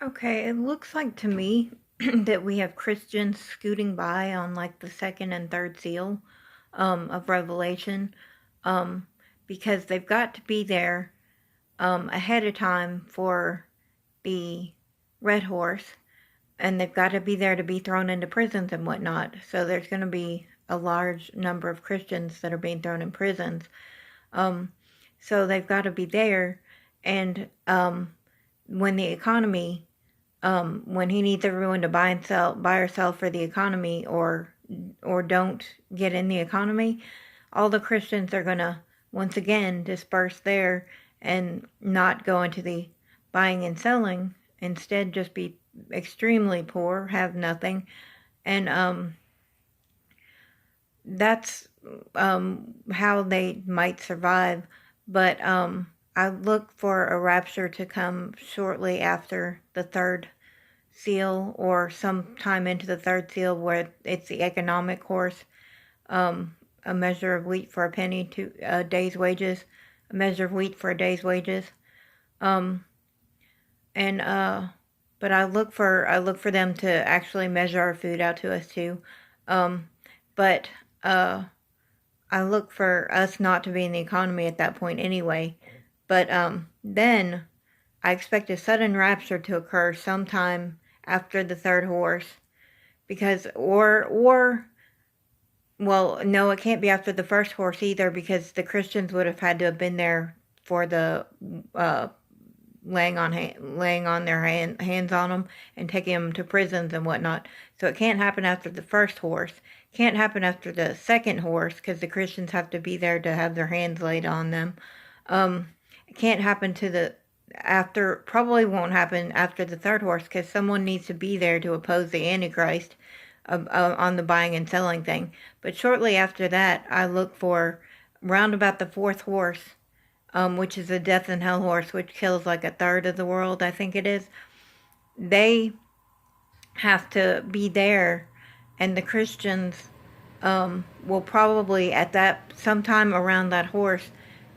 Okay, it looks like to me that we have Christians scooting by on like the second and third seal of Revelation, um, because they've got to be there ahead of time for the red horse, and they've got to be there to be thrown into prisons and whatnot. So there's going to be a large number of Christians that are being thrown in prisons. Um, so they've got to be there, and when the economy when he needs everyone to buy or sell for the economy, or don't get in the economy, all the Christians are gonna once again disperse there and not go into the buying and selling. Instead, just be extremely poor, have nothing, and that's how they might survive. But I look for a rapture to come shortly after the third seal, or sometime into the third seal, where it's the economic course. A measure of wheat for a penny, to a day's wages, a measure of wheat for a day's wages. Um, and but I look for them to actually measure our food out to us too. But I look for us not to be in the economy at that point anyway. But then I expect a sudden rapture to occur sometime after the third horse, because or well, no, it can't be after the first horse either, because the Christians would have had to have been there for the uh, laying on their hands on them and taking them to prisons and whatnot. So it can't happen after the first horse. Can't happen after the second horse, because the Christians have to be there to have their hands laid on them. It can't happen to the after. Probably won't happen after the third horse, because someone needs to be there to oppose the Antichrist on the buying and selling thing. But shortly after that, I look for round about the fourth horse, which is a death and hell horse, which kills like a third of the world, I think it is. They have to be there, and the Christians will probably at that sometime around that horse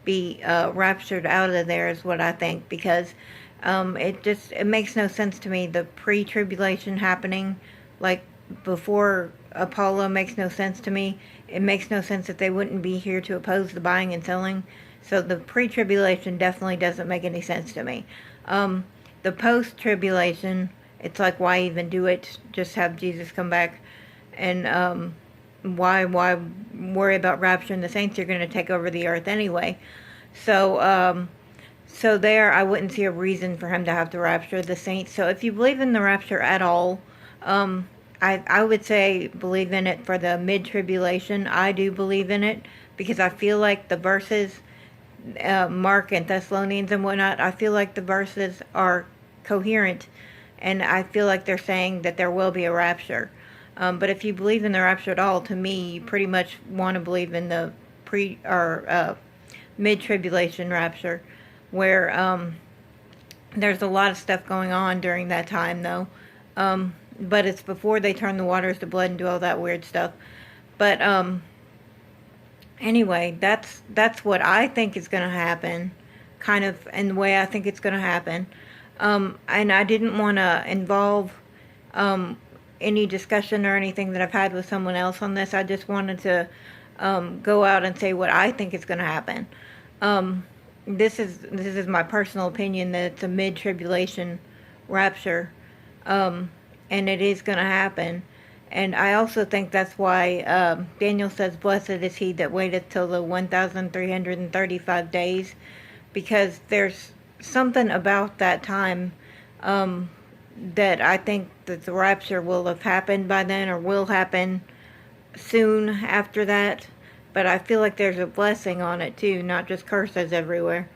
be raptured out of there, is what I think, because it makes no sense to me. The pre-tribulation happening like before Apollo makes no sense to me. It makes no sense that they wouldn't be here to oppose the buying and selling. So the pre-tribulation definitely doesn't make any sense to me. The post-tribulation, it's like, why even do it? Just have Jesus come back, and why worry about rapturing the saints? You're going to take over the earth anyway. So so there, I wouldn't see a reason for him to have to rapture the saints. So if you believe in the rapture at all, I would say believe in it for the mid-tribulation. I do believe in it, because I feel like the verses, Mark and Thessalonians and whatnot, I feel like the verses are coherent, and I feel like they're saying that there will be a rapture. But if you believe in the rapture at all, to me, you pretty much want to believe in the pre or mid-tribulation rapture, where there's a lot of stuff going on during that time, though. But it's before they turn the waters to blood and do all that weird stuff. But anyway, that's what I think is going to happen, kind of in the way I think it's going to happen. And I didn't want to involve any discussion or anything that I've had with someone else on this. I just wanted to go out and say what I think is going to happen. This is my personal opinion, that it's a mid-tribulation rapture, and it is going to happen. And I also think that's why Daniel says, "Blessed is he that waiteth till the 1,335 days," because there's something about that time that I think that the rapture will have happened by then, or will happen soon after that. But I feel like there's a blessing on it too, not just curses everywhere.